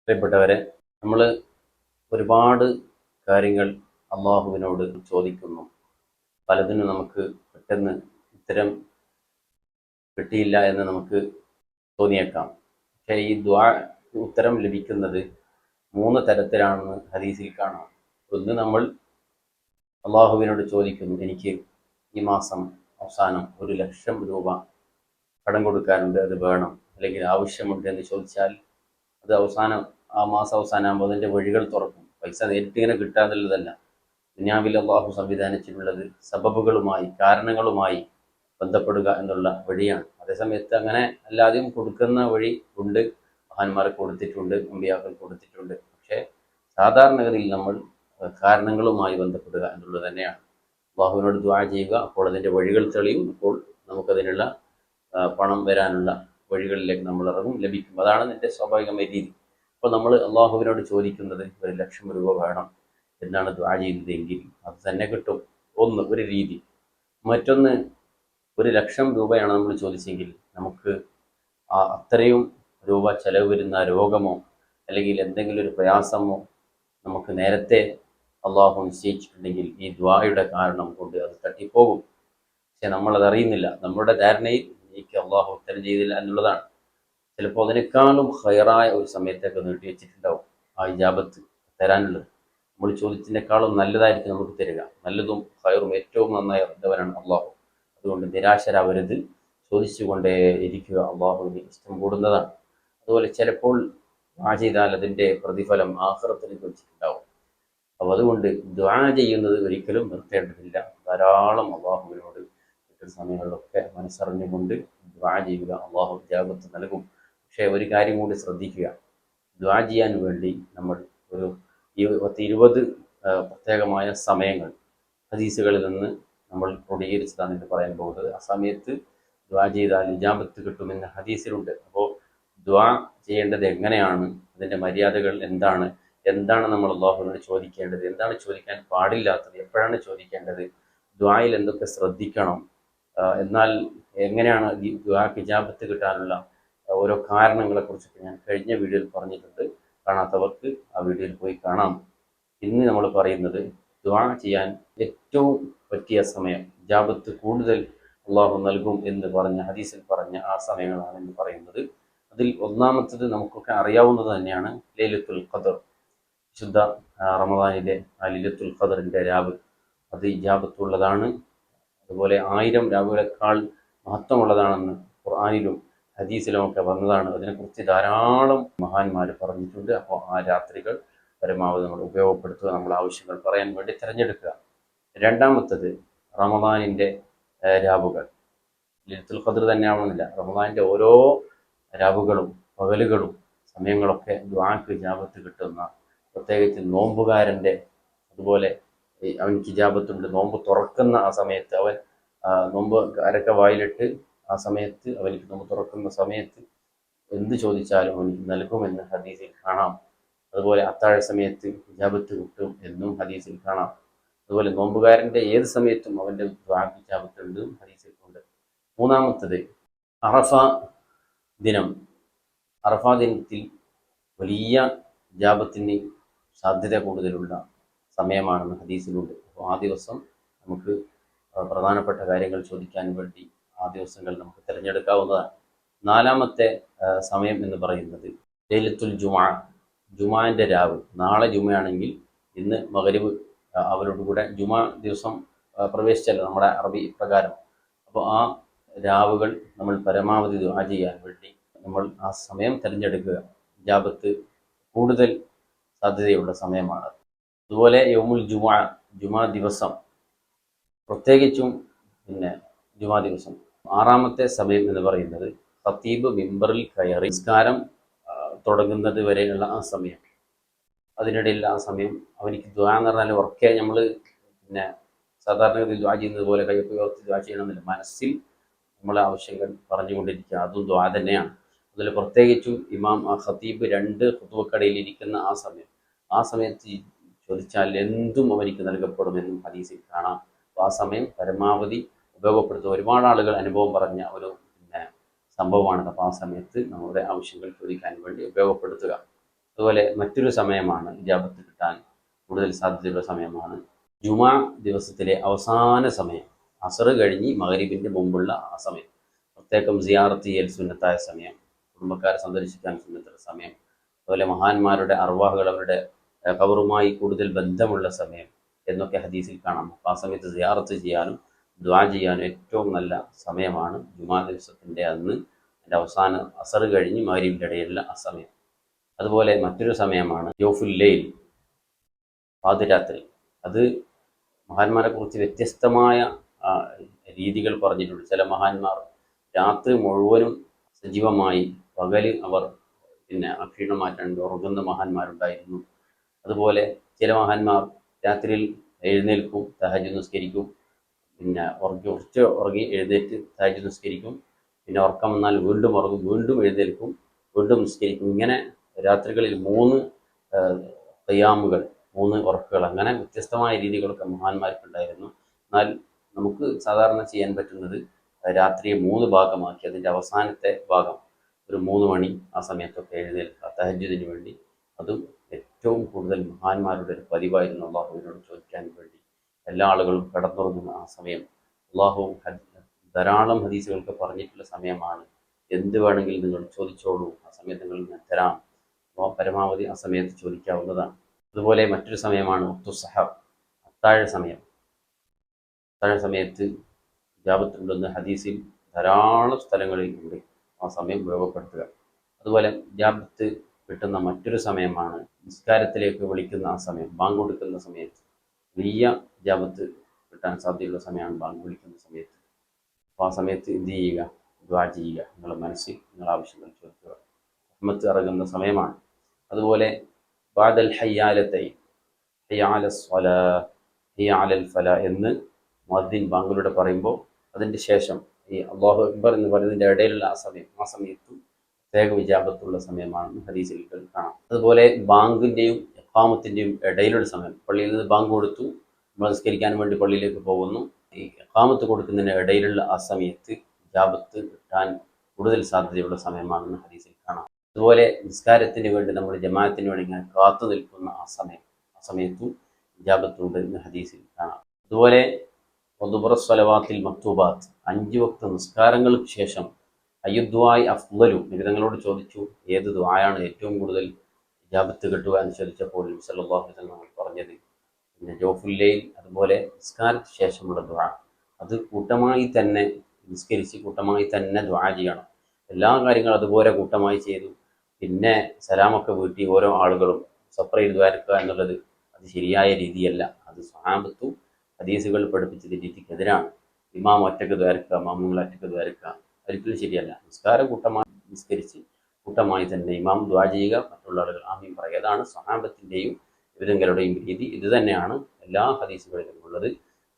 പ്രിയപ്പെട്ടവരെ, നമ്മൾ ഒരുപാട് കാര്യങ്ങൾ അള്ളാഹുവിനോട് ചോദിക്കുന്നു. പലതിനും നമുക്ക് പെട്ടെന്ന് ഉത്തരം കിട്ടിയില്ല എന്ന് നമുക്ക് തോന്നിയേക്കാം. പക്ഷേ ഈ ഉത്തരം ലഭിക്കുന്നത് 3 തരത്തിലാണെന്ന് ഹദീസിൽ കാണാം. ഒന്ന്, നമ്മൾ അള്ളാഹുവിനോട് ചോദിക്കുന്നു, എനിക്ക് ഈ മാസം അവസാനം 1,00,000 രൂപ കടം കൊടുക്കാനുണ്ട്, അത് വേണം, അല്ലെങ്കിൽ ആവശ്യമുണ്ട് എന്ന് ചോദിച്ചാൽ അത് ആ മാസം അവസാനമാകുമ്പോൾ അതിൻ്റെ വഴികൾ തുറക്കും. പൈസ നേരിട്ട് ഇങ്ങനെ കിട്ടാന്നുള്ളതല്ല, ദുനിയാവിൽ അള്ളാഹു സംവിധാനിച്ചിട്ടുള്ളത് സബബുകളുമായി, കാരണങ്ങളുമായി ബന്ധപ്പെടുക എന്നുള്ള വഴിയാണ്. അതേസമയത്ത് അങ്ങനെ അല്ലാതെയും കൊടുക്കുന്ന വഴി ഉണ്ട്, മഹാന്മാർ കൊടുത്തിട്ടുണ്ട്, അമ്പിയാക്കൾ കൊടുത്തിട്ടുണ്ട്. പക്ഷേ സാധാരണഗതിയിൽ നമ്മൾ കാരണങ്ങളുമായി ബന്ധപ്പെടുക എന്നുള്ളത് തന്നെയാണ്. അള്ളാഹുവിനോട് ദുആ ചെയ്യുക, അപ്പോൾ അതിൻ്റെ വഴികൾ തെളിയും, അപ്പോൾ നമുക്കതിനുള്ള പണം വരാനുള്ള വഴികളിലേക്ക് നമ്മൾ ഇറങ്ങും, ലഭിക്കും. അതാണ് എൻ്റെ സ്വാഭാവികമായ രീതി. അപ്പോൾ നമ്മൾ അള്ളാഹുവിനോട് ചോദിക്കുന്നത് 1,00,000 രൂപ വേണം എന്നാണ് ദുആ ചെയ്യുന്നതെങ്കിൽ അത് തന്നെ കിട്ടും. ഒരു രീതി. മറ്റൊന്ന്, 1,00,000 രൂപയാണ് നമ്മൾ ചോദിച്ചെങ്കിൽ നമുക്ക് അത്രയും രൂപ ചെലവ് വരുന്ന രോഗമോ അല്ലെങ്കിൽ എന്തെങ്കിലും ഒരു പ്രയാസമോ നമുക്ക് നേരത്തെ അള്ളാഹു നിശ്ചയിച്ചിട്ടുണ്ടെങ്കിൽ ഈ ദുആയുടെ കാരണം കൊണ്ട് അത് തട്ടിപ്പോകും. പക്ഷെ നമ്മളത് അറിയുന്നില്ല. നമ്മുടെ ധാരണയിൽ എനിക്ക് അള്ളാഹു ഉത്തരം ചെയ്തില്ല എന്നുള്ളതാണ്. ചിലപ്പോൾ അതിനേക്കാളും ഹൈറായ ഒരു സമയത്തൊക്കെ നീട്ടി വെച്ചിട്ടുണ്ടാവും ആ ഇജാബത്ത് തരാനുള്ളത്. നമ്മൾ ചോദിച്ചതിനേക്കാളും നല്ലതായിരിക്കും നമുക്ക് തരിക. നല്ലതും ഹൈറും ഏറ്റവും നന്നായി അറിഞ്ഞവരാണ് അള്ളാഹു. അതുകൊണ്ട് നിരാശരാവരുത്, ചോദിച്ചുകൊണ്ടേ ഇരിക്കുക. അള്ളാഹുവിന് ഇഷ്ടം കൂടുന്നതാണ്. അതുപോലെ ചിലപ്പോൾ ദുആ ചെയ്താൽ അതിൻ്റെ പ്രതിഫലം ആഖിറത്തിൽ വെച്ചിട്ടുണ്ടാവും. അപ്പോൾ അതുകൊണ്ട് ദുആ ചെയ്യുന്നത് ഒരിക്കലും നിർത്തേണ്ടതില്ല. ധാരാളം അള്ളാഹുവിനോട് കിട്ടുന്ന സമയങ്ങളിലൊക്കെ മനസ്സറിഞ്ഞുകൊണ്ട് ദുആ ചെയ്യുക. അള്ളാഹു ഇജാബത്ത് നൽകും. പക്ഷേ ഒരു കാര്യം കൂടി ശ്രദ്ധിക്കുക, ദുആ ചെയ്യാൻ വേണ്ടി നമ്മൾ ഒരു 20 പ്രത്യേകമായ സമയങ്ങൾ ഹദീസുകളിൽ നിന്ന് നമ്മൾ ക്രോഡീകരിച്ചതാണ് എന്ന് പറയാൻ പോകുന്നത്. ആ സമയത്ത് ദുആ ചെയ്താൽ ഇജാബത്ത് കിട്ടുമെന്ന് ഹദീസിലുണ്ട്. അപ്പോൾ ദുആ ചെയ്യേണ്ടത് എങ്ങനെയാണ്, അതിൻ്റെ മര്യാദകൾ എന്താണ് നമ്മൾ അള്ളാഹുവിനോട് ചോദിക്കേണ്ടത്, എന്താണ് ചോദിക്കാൻ പാടില്ലാത്തത്, എപ്പോഴാണ് ചോദിക്കേണ്ടത്, ദുആയിൽ എന്തൊക്കെ ശ്രദ്ധിക്കണം, എന്നാൽ എങ്ങനെയാണ് ഈ ദുആക്ക് ഇജാബത്ത് കിട്ടാനുള്ള ഓരോ കാരണങ്ങളെക്കുറിച്ചൊക്കെ ഞാൻ കഴിഞ്ഞ വീഡിയോയിൽ പറഞ്ഞിട്ടുണ്ട്. കാണാത്തവർക്ക് ആ വീഡിയോയിൽ പോയി കാണാം. ഇന്ന് നമ്മൾ പറയുന്നത് ദുആ ചെയ്യാൻ ഏറ്റവും പറ്റിയ സമയം, ഇജാബത്ത് കൂടുതൽ അള്ളാഹു നൽകും എന്ന് പറഞ്ഞ ഹദീസിൽ പറഞ്ഞ ആ സമയങ്ങളാണ് എന്ന് പറയുന്നത്. അതിൽ ഒന്നാമത്തത് നമുക്കൊക്കെ അറിയാവുന്നത് തന്നെയാണ് ലൈലത്തുൽ ഖദർ. വിശുദ്ധ റമദാനിലെ ആ ലൈലത്തുൽ ഖദറിൻ്റെ രാവ് അത് ഇജാബത്തുള്ളതാണ്. അതുപോലെ 1000 രാവുകളെക്കാൾ മഹത്വമുള്ളതാണെന്ന് ഖുർആനിലും ഹദീസിലുമൊക്കെ വന്നതാണ്. അതിനെക്കുറിച്ച് ധാരാളം മഹാന്മാർ പറഞ്ഞിട്ടുണ്ട്. അപ്പോൾ ആ രാത്രികൾ പരമാവധി നമ്മൾ ഉപയോഗപ്പെടുത്തുക, നമ്മൾ ആവശ്യങ്ങൾ പറയാൻ വേണ്ടി തിരഞ്ഞെടുക്കുക. രണ്ടാമത്തത് റമദാനിൻ്റെ രാവുകൾ. ലൈലത്തുൽ ഖദർ തന്നെ ആവണമെന്നില്ല, റമദാനിൻ്റെ ഓരോ രാവുകളും പകലുകളും സമയങ്ങളൊക്കെ ദുആക്ക് ഇജാബത്ത് കിട്ടുന്ന, പ്രത്യേകിച്ച് നോമ്പുകാരൻ്റെ, അതുപോലെ അവൻക്ക് ഇജാബത്തുണ്ട്. നോമ്പ് തുറക്കുന്ന ആ സമയത്ത് അവൻ നോമ്പ് അരക്ക വായിലിട്ട് ആ സമയത്ത് അവനിക്ക് നോമ്പ് തുറക്കുന്ന സമയത്ത് എന്ത് ചോദിച്ചാലും അവനിക്ക് നൽകുമെന്ന് ഹദീസിൽ കാണാം. അതുപോലെ അത്താഴ സമയത്ത് ഇജാബത്ത് കിട്ടും എന്നും ഹദീസിൽ കാണാം. അതുപോലെ നോമ്പുകാരൻ്റെ ഏത് സമയത്തും അവൻ്റെ ദുആക്ക് ഇജാബത്ത് ഉണ്ടെന്നും ഹദീസിൽ ഉണ്ട്. മൂന്നാമത്തത് അറഫ ദിനം. അറഫ ദിനത്തിൽ വലിയ ഇജാബത്തിന് സാധ്യത കൂടുതലുള്ള സമയമാണെന്ന് ഹദീസിലുണ്ട്. അപ്പോൾ ആ ദിവസം നമുക്ക് പ്രധാനപ്പെട്ട കാര്യങ്ങൾ ചോദിക്കാൻ വേണ്ടി ആ ദിവസങ്ങൾ നമുക്ക് തിരഞ്ഞെടുക്കാവുന്നതാണ്. നാലാമത്തെ സമയം എന്ന് പറയുന്നത് ലൈലത്തുൽ ജുമാൻ്റെ രാവ്. നാളെ ജുമയാണെങ്കിൽ ഇന്ന് മഗ്‌രിബ് അവരോടുകൂടെ ജുമാ ദിവസം പ്രവേശിച്ചല്ലോ നമ്മുടെ അറബി പ്രകാരം. അപ്പോൾ ആ രാവുകൾ നമ്മൾ പരമാവധി ദുആ ചെയ്യാൻ വേണ്ടി നമ്മൾ ആ സമയം തിരഞ്ഞെടുക്കുക. ഇജാബത്ത് കൂടുതൽ സാധ്യതയുള്ള സമയമാണ്. അതുപോലെ യൗമുൽ ജുമാ ദിവസം, പ്രത്യേകിച്ചും ജുമാ ദിവസം ആറാമത്തെ സമയം എന്ന് പറയുന്നത് ഖതീബ് മിമ്പറിൽ കയറി നിസ്കാരം തുടങ്ങുന്നത് വരെയുള്ള ആ സമയം. അതിനിടയിൽ ആ സമയം അവനിക്ക് ദുആ എന്ന് പറഞ്ഞാൽ ഉറക്കെ നമ്മൾ സാധാരണഗതിയിൽ ദുആ ചെയ്യുന്നത് പോലെ കൈയൊക്കെ ഉയർത്തി ദുആ ചെയ്യണമെന്നില്ല. മനസ്സിൽ നമ്മളെ ആവശ്യങ്ങൾ പറഞ്ഞുകൊണ്ടിരിക്കുക, അതും ദുആ തന്നെയാണ്. അതിൽ പ്രത്യേകിച്ചും ഇമാം ഖതീബ് 2 ഖുതുബക്കടയിൽ ഇരിക്കുന്ന ആ സമയത്ത് ചോദിച്ചാൽ എന്തും അവനിക്ക് നൽകപ്പെടുമെന്നും ഹദീസിൽ കാണാം. അപ്പോൾ ആ സമയം പരമാവധി ഉപയോഗപ്പെടുത്തുക. ഒരുപാട് ആളുകൾ അനുഭവം പറഞ്ഞ ഒരു സംഭവമാണ്. അപ്പോൾ ആ സമയത്ത് നമ്മുടെ ആവശ്യങ്ങൾ ചോദിക്കാൻ വേണ്ടി ഉപയോഗപ്പെടുത്തുക. അതുപോലെ മറ്റൊരു സമയമാണ് ഇജാബത്ത് കിട്ടാൻ കൂടുതൽ സാധ്യതയുള്ള സമയമാണ് ജുമാ ദിവസത്തിലെ അവസാന സമയം, അസർ കഴിഞ്ഞ് മഗ്‌രിബിൻ്റെ മുമ്പുള്ള ആ സമയം. പ്രത്യേകം സിയാറത്ത് ചെയ്യൽ സുന്നത്തായ സമയം, കുടുംബക്കാരെ സന്ദർശിക്കാൻ സുന്നത്തുള്ള സമയം, അതുപോലെ മഹാന്മാരുടെ അർവാഹുകൾ അവരുടെ ഖബറുമായി കൂടുതൽ ബന്ധമുള്ള സമയം എന്നൊക്കെ ഹദീസിൽ കാണാം. ആ സമയത്ത് സിയാറത്ത് ചെയ്യാനും ദുആ ചെയ്യാനും ഏറ്റവും നല്ല സമയമാണ് ജുമാ ദിവസത്തിൻ്റെ അന്ന് അതിൻ്റെ അവസാന അസർ കഴിഞ്ഞ് മഗ്‌രിബിൻ്റെ ഇടയിലുള്ള ആ സമയം. അതുപോലെ മറ്റൊരു സമയമാണ് ജൗഫുൽ ലൈൽ, പാതിരാത്രി. അത് മഹാന്മാരെ കുറിച്ച് വ്യത്യസ്തമായ രീതികൾ പറഞ്ഞിട്ടുണ്ട്. ചില മഹാന്മാർ രാത്രി മുഴുവനും സജീവമായി, പകല് അവർ ക്ഷീണം മാറ്റാൻ ഉറങ്ങുന്ന മഹാന്മാരുണ്ടായിരുന്നു. അതുപോലെ ചില മഹാന്മാർ രാത്രിയിൽ എഴുന്നേൽക്കും, തഹജ്ജുദ് നിസ്കരിക്കും, ഉറങ്ങി എഴുന്നേറ്റ് തഹജ്ജുദ് നിസ്കരിക്കും, പിന്നെ ഉറക്കം വന്നാൽ വീണ്ടും ഉറങ്ങും, വീണ്ടും എഴുന്നേൽക്കും, വീണ്ടും നിസ്കരിക്കും. ഇങ്ങനെ രാത്രികളിൽ 3 ഖിയാമുകൾ, 3 ഉറക്കുകൾ, അങ്ങനെ വ്യത്യസ്തമായ രീതികളൊക്കെ മഹാന്മാർക്കുണ്ടായിരുന്നു. എന്നാൽ നമുക്ക് സാധാരണ ചെയ്യാൻ പറ്റുന്നത് രാത്രിയെ 3 ഭാഗമാക്കി അതിൻ്റെ അവസാനത്തെ ഭാഗം ഒരു 3 മണി ആ സമയത്തൊക്കെ എഴുന്നേൽക്കുക തഹജ്ജുദിന് വേണ്ടി. അതും ഏറ്റവും കൂടുതൽ മഹാന്മാരുടെ ഒരു പതിവായിരുന്നു അള്ളാഹുവിനോട് ചോദിക്കാൻ വേണ്ടി. എല്ലാ ആളുകളും കിടന്നുറങ്ങുന്ന ആ സമയം അള്ളാഹു ധാരാളം ഹദീസുകൾക്ക് പറഞ്ഞിട്ടുള്ള സമയമാണ്. എന്ത് വേണമെങ്കിലും നിങ്ങൾ ചോദിച്ചോളൂ, ആ സമയത്ത് നിങ്ങൾ ഞാൻ തരാം. അപ്പോൾ പരമാവധി ആ സമയത്ത് ചോദിക്കാവുന്നതാണ്. അതുപോലെ മറ്റൊരു സമയമാണ് വഖ്തു സഹർ, അത്താഴ സമയം. അത്താഴ സമയത്ത് ഇജാബത്തുണ്ടെന്ന് ഹദീസിൽ ധാരാളം സ്ഥലങ്ങളിൽ ഉണ്ട്. ആ സമയം ഉപയോഗപ്പെടുത്തുക. അതുപോലെ ഇജാബത്ത് കിട്ടുന്ന മറ്റൊരു സമയമാണ് നിസ്കാരത്തിലേക്ക് വിളിക്കുന്ന ആ സമയം, ബാങ്ക് കൊടുക്കുന്ന സമയത്ത്. വലിയ ഇജാബത്ത് കിട്ടാൻ സാധ്യതയുള്ള സമയമാണ് ബാങ്ക് വിളിക്കുന്ന സമയത്ത്. അപ്പോൾ ആ സമയത്ത് എന്ത് ചെയ്യുക? ദുആ ചെയ്യുക. നിങ്ങളുടെ മനസ്സിൽ നിങ്ങളുടെ ആവശ്യങ്ങൾ ചോദിക്കുക. റഹ്മത്ത് ഇറങ്ങുന്ന സമയമാണ്. അതുപോലെ ബഅദൽ ഹയ്യാലത്തൈൻ, ഹയ്യ അലസ് സ്വലാഹ്, ഹയ്യ അലൽ ഫലാഹ് എന്ന് മുഅദ്ദിൻ ബാങ്കിലൂടെ പറയുമ്പോൾ അതിൻ്റെ ശേഷം ഈ അല്ലാഹു അക്ബർ എന്ന് പറയുന്നതിൻ്റെ ഇടയിലുള്ള ആ സമയത്തും പ്രത്യേക ഇജാബത്തുള്ള സമയമാണെന്ന് ഹദീസിൽ കാണാം. അതുപോലെ ബാങ്കിൻ്റെയും ഇഖാമത്തിൻ്റെയും ഇടയിലുള്ള സമയം, പള്ളിയിൽ നിന്ന് ബാങ്ക് കൊടുത്തു, നമ്മൾ നിസ്കരിക്കാൻ വേണ്ടി പള്ളിയിലേക്ക് പോകുന്നു, ഈ ഇഖാമത്ത് കൊടുക്കുന്നതിന് ഇടയിലുള്ള ആ സമയത്ത് ഇജാബത്ത് കിട്ടാൻ കൂടുതൽ സാധ്യതയുള്ള സമയമാണെന്ന് ഹദീസിൽ കാണാം. അതുപോലെ നിസ്കാരത്തിന് വേണ്ടി നമ്മൾ ജമാഅത്തിന് വേണ്ടി ഇങ്ങനെ കാത്തു നിൽക്കുന്ന ആ സമയത്തും ഇജാബത്തുണ്ട് എന്ന് ഹദീസിൽ കാണാം. അതുപോലെ ദുബറ സ്വലവാത്തിൽ മക്തൂബാത്ത്, 5 വക്ത് നിസ്കാരങ്ങൾക്ക് ശേഷം അയ്യുദ്വായി അഫ്ളലു, നിങ്ങളോട് ചോദിച്ചു ഏത് ദുആയാണ് ഏറ്റവും കൂടുതൽ ഇജാബത്ത് കിട്ടുക എന്ന് ചോദിച്ചപ്പോൾ നബി സല്ലല്ലാഹു അലൈഹി വസല്ലം പറഞ്ഞത് പിന്നെ ജൗഫുൽ ലൈൽ, അതുപോലെ നിസ്കാരത്തിന് ശേഷമുള്ള ദുആ. അത് കൂട്ടമായി തന്നെ നിസ്കരിച്ച് കൂട്ടമായി തന്നെ ദുആ ചെയ്യണം. എല്ലാ കാര്യങ്ങളും അതുപോലെ കൂട്ടമായി ചെയ്തു പിന്നെ സലാമൊക്കെ വീട്ടി ഓരോ ആളുകളും സെപ്പറേറ്റ് ദ്വാരക്കുക എന്നുള്ളത് അത് ശരിയായ രീതിയല്ല. അത് സ്വഹാബത്തും ഹദീസുകൾ പഠിപ്പിച്ചത് രീതിക്കെതിരാണ്. ഇമാം ഒറ്റക്ക് ദ്വാരക്കുക, മാമുങ്ങൾ ഒറ്റക്ക് ദ്വാരക്കുക, ഒരിക്കലും ശരിയല്ല. നിസ്കാരം കൂട്ടമായി നിസ്കരിച്ച് കൂട്ടമായി തന്നെ ഇമാം ദുആ ചെയ്യുക, മറ്റുള്ള ആളുകൾ ആമീൻ പറയുക. അതാണ് സ്വഹാബത്തിൻ്റെയും വിവരങ്ങളുടെയും രീതി. ഇത് തന്നെയാണ് എല്ലാ ഹദീസുകളിലും ഉള്ളത്.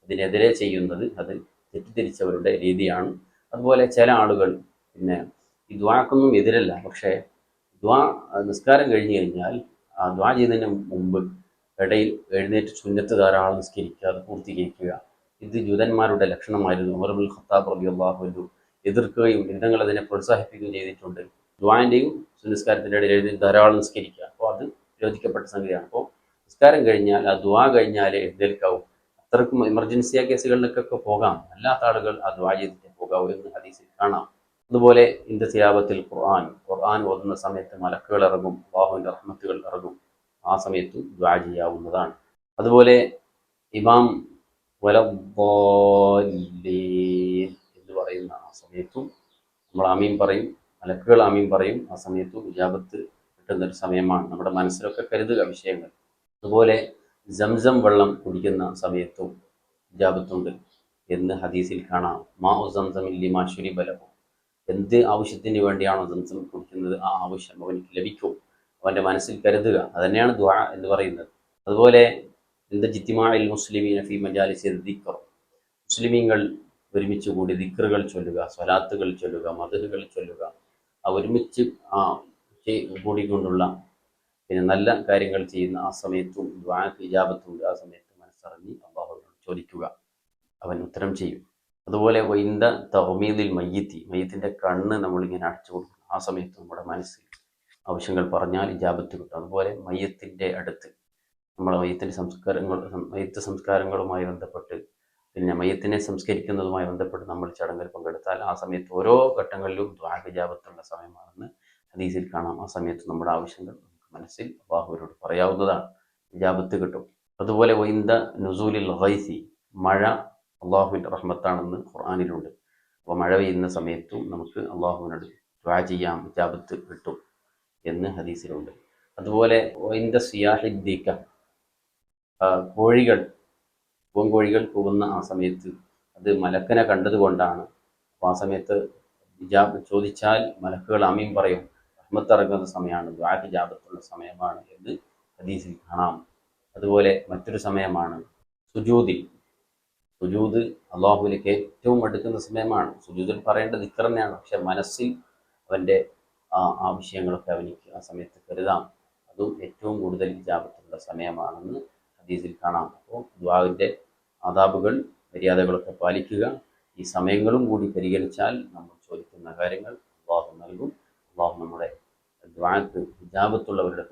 അതിനെതിരെ ചെയ്യുന്നത് അത് തെറ്റിദ്ധരിച്ചവരുടെ രീതിയാണ്. അതുപോലെ ചില ആളുകൾ പിന്നെ ഈ ദ്വാക്കൊന്നും എതിരല്ല, പക്ഷേ നിസ്കാരം കഴിഞ്ഞു കഴിഞ്ഞാൽ ആ ദ്വാ ചെയ്യുന്നതിന് മുമ്പ് ഇടയിൽ എഴുന്നേറ്റ് സുന്നത്ത് ധാരാളം നിസ്കരിക്കുക, അത് പൂർത്തീകരിക്കുക. ഇത് ജൂതന്മാരുടെ ലക്ഷണമായിരുന്നു. ഉമർ ഇബ്നുൽ ഖത്താബ് റളിയല്ലാഹു അൻഹു എതിർക്കുകയും യുദ്ധങ്ങൾ അതിനെ പ്രോത്സാഹിപ്പിക്കുകയും ചെയ്തിട്ടുണ്ട്. ദ്വാൻ്റെയും നിസ്കാരത്തിൻ്റെ ഇടയിൽ എഴുതി ധാരാളം നിസ്കരിക്കുക, അപ്പോൾ അത് വിരോധിക്കപ്പെട്ട സംഗതിയാണ്. അപ്പോൾ നിസ്കാരം കഴിഞ്ഞാൽ ആ ദ്വാ കഴിഞ്ഞാൽ എഴുന്നേൽക്കാവും. അത്രക്കും എമർജൻസിയ കേസുകളിലേക്കൊക്കെ പോകാം, അല്ലാത്ത ആളുകൾ ആ ദ്വാ ചെയ്തിട്ട് പോകാവൂ എന്ന് ഹദീസിൽ കാണാം. അതുപോലെ ഇന്റെ തിലാവത്തിൽ ഖുർആൻ ഓതുന്ന സമയത്ത് മലക്കുകൾ ഇറങ്ങും, അല്ലാഹുവിൻ്റെ റഹ്മത്തുകൾ ഇറങ്ങും. ആ സമയത്തും ദുആ ചെയ്യാവുന്നതാണ്. അതുപോലെ ഇമാം വലദ്ദാല്ലീൻ എന്ന് പറയുന്ന ആ സമയത്തും നമ്മൾ ആമീൻ പറയും, മലക്കുകൾ ആമീൻ പറയും. ആ സമയത്തും ഇജാബത്ത് കിട്ടുന്നൊരു സമയമാണ്. നമ്മുടെ മനസ്സിലൊക്കെ കരുതുക വിഷയങ്ങൾ. അതുപോലെ സംസം വെള്ളം കുടിക്കുന്ന സമയത്തും ഇജാബത്തുണ്ട് എന്ന് ഹദീസിൽ കാണാം. മാഉ സംസം ലിമാ ശുരിബ ലഹു, എന്ത് ആവശ്യത്തിന് വേണ്ടിയാണോ സംസം കുടിക്കുന്നത് ആ ആവശ്യം അവനിക്ക് ലഭിക്കും. അവൻ്റെ മനസ്സിൽ കരുതുക, അതുതന്നെയാണ് ദുആ എന്ന് പറയുന്നത്. അതുപോലെ ജിത്തിമാഇൽ മുസ്ലിമീന ഫീ മജാലിസി ദിക്ർ, മുസ്ലിമീങ്ങൾ ഒരുമിച്ച് കൂടി ദിക്റുകൾ ചൊല്ലുക, സ്വലാത്തുകൾ ചൊല്ലുക, മദ്ഹുകൾ ചൊല്ലുക, ഒരുമിച്ച് കൂടിക്കൊണ്ടുള്ള പിന്നെ നല്ല കാര്യങ്ങൾ ചെയ്യുന്ന ആ സമയത്തും ദുആക്ക് ഇജാബത്തുണ്ട്. ആ സമയത്ത് മനസ്സറിഞ്ഞ് അല്ലാഹുവിനോട് ചോദിക്കുക, അവൻ ഉത്തരം ചെയ്യും. അതുപോലെ വൈന്ദ തഗ്മീദിൽ മയ്യിത്തിൻ്റെ കണ്ണ് നമ്മളിങ്ങനെ അടച്ചു കൊടുക്കണം. ആ സമയത്ത് നമ്മുടെ മനസ്സിൽ ആവശ്യങ്ങൾ പറഞ്ഞാൽ ഇജാബത്ത് കിട്ടും. അതുപോലെ മയ്യത്തിൻ്റെ അടുത്ത് നമ്മളെ മയ്യത്ത് സംസ്കാരങ്ങളുമായി ബന്ധപ്പെട്ട് പിന്നെ മയ്യത്തിനെ സംസ്കരിക്കുന്നതുമായി ബന്ധപ്പെട്ട് നമ്മൾ ചടങ്ങിൽ പങ്കെടുത്താൽ ആ സമയത്ത് ഓരോ ഘട്ടങ്ങളിലും ദുആക്ക് ഇജാബത്തുള്ള സമയമാണെന്ന് ഹദീസിൽ കാണാം. ആ സമയത്ത് നമ്മുടെ ആവശ്യങ്ങൾ നമുക്ക് മനസ്സിൽ അല്ലാഹുവിനോട് പറയാവുന്നതാണ്, ഇജാബത്ത് കിട്ടും. അതുപോലെ വൈന്ദ നുസൂലിൽ ഗൈസി, മഴ അള്ളാഹുവിൻ്റെ റഹ്മത്താണെന്ന് ഖുർആനിലുണ്ട്. അപ്പോൾ മഴ പെയ്യുന്ന സമയത്തും നമുക്ക് അള്ളാഹുവിനോട് ദുആ ചെയ്യാം, ഇജാബത്ത് കിട്ടും എന്ന് ഹദീസിലുണ്ട്. അതുപോലെ വൈന്ദ സിയാഹിദ്ദീക്ക, കോഴികൾ പൂങ്കോഴികൾ കൂവുന്ന ആ സമയത്ത് അത് മലക്കനെ കണ്ടതുകൊണ്ടാണ്. അപ്പോൾ ആ സമയത്ത് ഇജാബ് ചോദിച്ചാൽ മലക്കുകൾ ആമീൻ പറയും, റഹ്മത്ത് ഇറങ്ങുന്ന സമയമാണ്, ദുആക്ക് ഇജാബത്തുള്ള സമയമാണ് എന്ന് ഹദീസിൽ കാണാം. അതുപോലെ മറ്റൊരു സമയമാണ് സുജൂദ് അള്ളാഹുവിലേക്ക് ഏറ്റവും അടുക്കുന്ന സമയമാണ്. സുജൂദിൽ പറയേണ്ടത് ദിക്ർ തന്നെയാണ്, പക്ഷെ മനസ്സിൽ അവൻ്റെ ആവശ്യങ്ങളൊക്കെ അവനിക്ക് ആ സമയത്ത് കരുതാം. അതും ഏറ്റവും കൂടുതൽ ഇജാബത്തുള്ള സമയമാണെന്ന് ഹദീസിൽ കാണാം. അപ്പോൾ ദുആവിൻ്റെ ആദാബുകൾ, മര്യാദകളൊക്കെ പാലിക്കുക. ഈ സമയങ്ങളും കൂടി പരിഗണിച്ചാൽ നമ്മൾ ചോദിക്കുന്ന കാര്യങ്ങൾ അള്ളാഹു നൽകും. അള്ളാഹു നമ്മുടെ ദുആക്ക് ഇജാബത്തുള്ളവരുടെ